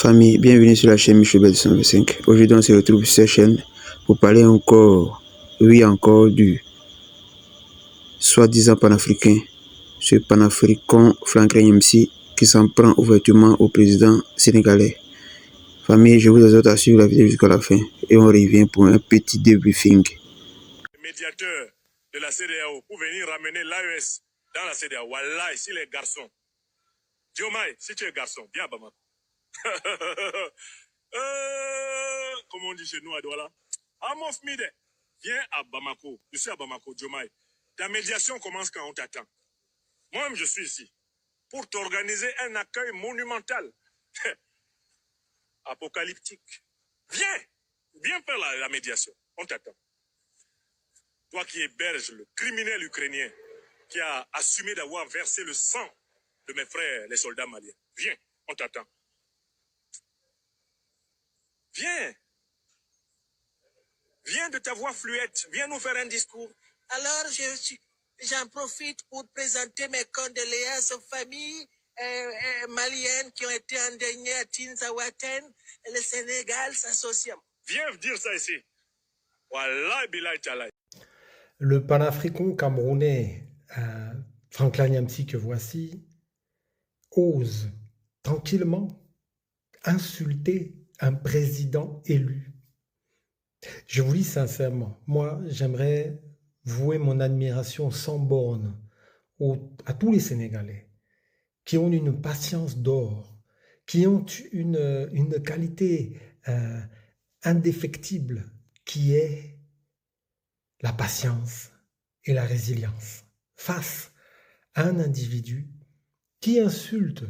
Famille, bienvenue sur la chaîne Michel Bel 125. Aujourd'hui, on se retrouve sur cette chaîne pour parler encore, du soi-disant panafricain, ce panafricain Franklin MC qui s'en prend ouvertement au président sénégalais. Famille, je vous exhorte à suivre la vidéo jusqu'à la fin et on revient pour un petit débriefing. Médiateur de la CEDEAO pour venir ramener l'AES dans la CEDEAO. Wallah, ici les garçons. Diomaye, si tu es garçon, viens à Bamako. Comment on dit chez nous à Douala? Amof Mide, viens à Bamako. Je suis à Bamako, Diomaye. Ta médiation commence quand on t'attend. Moi-même, je suis ici pour t'organiser un accueil monumental, apocalyptique. Viens faire la médiation. On t'attend. Toi qui héberges le criminel ukrainien qui a assumé d'avoir versé le sang de mes frères, les soldats maliens. Viens, on t'attend. Viens de ta voix fluette, viens nous faire un discours. Alors, j'en profite pour présenter mes condoléances aux familles maliennes qui ont été endeuillées à Tinzaouaten et le Sénégal s'associe. Viens dire ça ici. Wallah billah tallah. Le panafricain camerounais Franklin Nyamsi que voici ose tranquillement insulter un président élu. Je vous dis sincèrement, moi j'aimerais vouer mon admiration sans borne à tous les Sénégalais qui ont une patience d'or, qui ont une qualité indéfectible qui est la patience et la résilience face à un individu qui insulte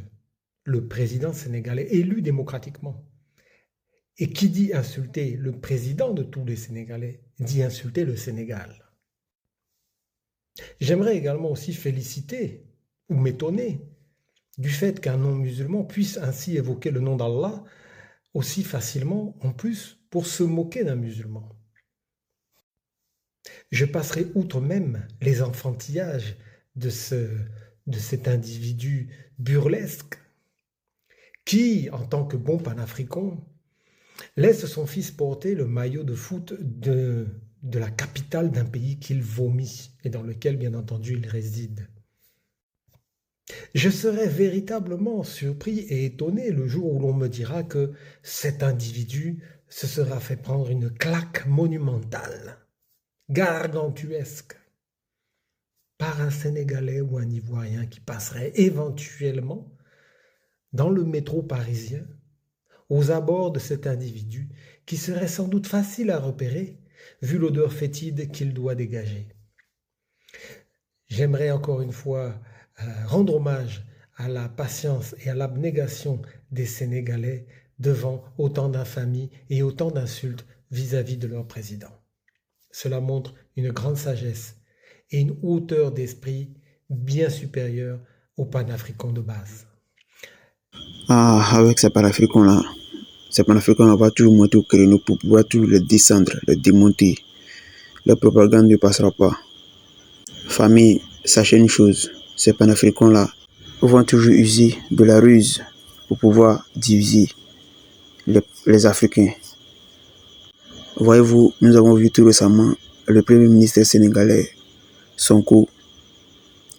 le président sénégalais élu démocratiquement. Et qui dit insulter le président de tous les Sénégalais, dit insulter le Sénégal. J'aimerais également aussi féliciter ou m'étonner du fait qu'un non-musulman puisse ainsi évoquer le nom d'Allah aussi facilement, en plus, pour se moquer d'un musulman. Je passerai outre même les enfantillages de cet individu burlesque qui, en tant que bon panafricain, laisse son fils porter le maillot de foot de la capitale d'un pays qu'il vomit et dans lequel, bien entendu, il réside. Je serais véritablement surpris et étonné le jour où l'on me dira que cet individu se sera fait prendre une claque monumentale, gargantuesque, par un Sénégalais ou un Ivoirien qui passerait éventuellement dans le métro parisien aux abords de cet individu qui serait sans doute facile à repérer vu l'odeur fétide qu'il doit dégager. J'aimerais encore une fois rendre hommage à la patience et à l'abnégation des Sénégalais devant autant d'infamies et autant d'insultes vis-à-vis de leur président. Cela montre une grande sagesse et une hauteur d'esprit bien supérieure aux panafricains de base. Avec ces panafricains-là, on va toujours monter au créneau pour pouvoir toujours les descendre, les démonter. La propagande ne passera pas. Famille, sachez une chose, ces panafricains-là vont toujours user de la ruse pour pouvoir diviser les Africains. Voyez-vous, nous avons vu tout récemment le premier ministre sénégalais, Sonko,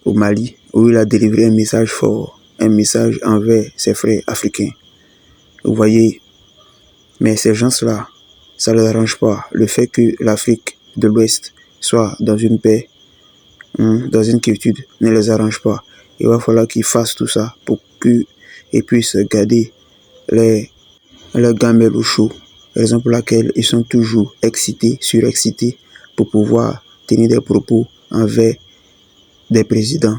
au Mali, où il a délivré un message fort, un message envers ses frères africains. Vous voyez, mais ces gens-là, ça ne les arrange pas. Le fait que l'Afrique de l'Ouest soit dans une paix, dans une quiétude, ne les arrange pas. Il va falloir qu'ils fassent tout ça pour qu'ils puissent garder leurs gamelles au chaud. Raison pour laquelle ils sont toujours excités, surexcités, pour pouvoir tenir des propos envers des présidents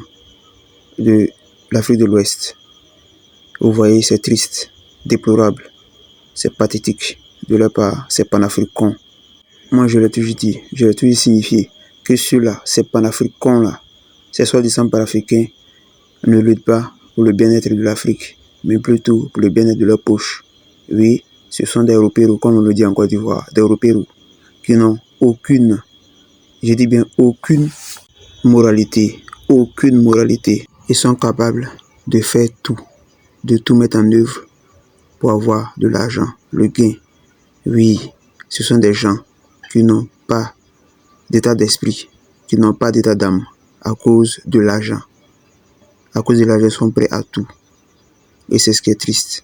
de l'Afrique de l'Ouest. Vous voyez, c'est triste, déplorable. C'est pathétique de leur part, c'est panafricain. Moi, je l'ai toujours dit, je l'ai toujours signifié que ceux-là, ces panafricains-là, ces soi-disant panafricains, ne luttent pas pour le bien-être de l'Afrique, mais plutôt pour le bien-être de leur poche. Oui, ce sont des Européens, comme on le dit en Côte d'Ivoire, des Européens qui n'ont aucune, je dis bien aucune moralité. Ils sont capables de faire tout, de tout mettre en œuvre pour avoir de l'argent, le gain. Oui, ce sont des gens qui n'ont pas d'état d'esprit, qui n'ont pas d'état d'âme à cause de l'argent. À cause de l'argent, ils sont prêts à tout. Et c'est ce qui est triste.